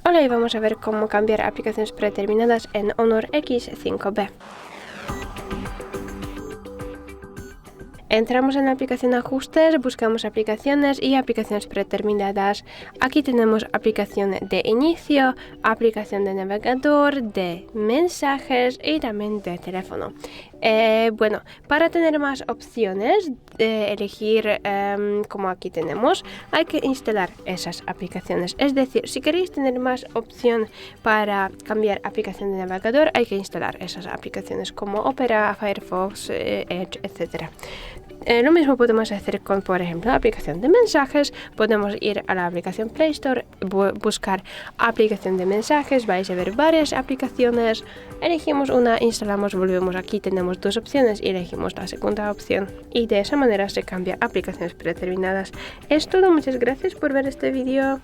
Hola y vamos a ver cómo cambiar aplicaciones predeterminadas en Honor X5b. Entramos en la aplicación Ajustes, buscamos aplicaciones y aplicaciones predeterminadas. Aquí tenemos aplicación de inicio, aplicación de navegador, de mensajes y también de teléfono. Bueno, para tener más opciones de elegir, como aquí tenemos, hay que instalar esas aplicaciones. Es decir, si queréis tener más opción para cambiar aplicación de navegador, hay que instalar esas aplicaciones como Opera, Firefox, Edge, etc. Lo mismo podemos hacer con, por ejemplo, la aplicación de mensajes. Podemos ir a la aplicación Play Store, buscar aplicación de mensajes, vais a ver varias aplicaciones, elegimos una, instalamos, volvemos aquí, tenemos dos opciones y elegimos la segunda opción. Y de esa manera se cambia aplicaciones predeterminadas. Es todo, muchas gracias por ver este vídeo.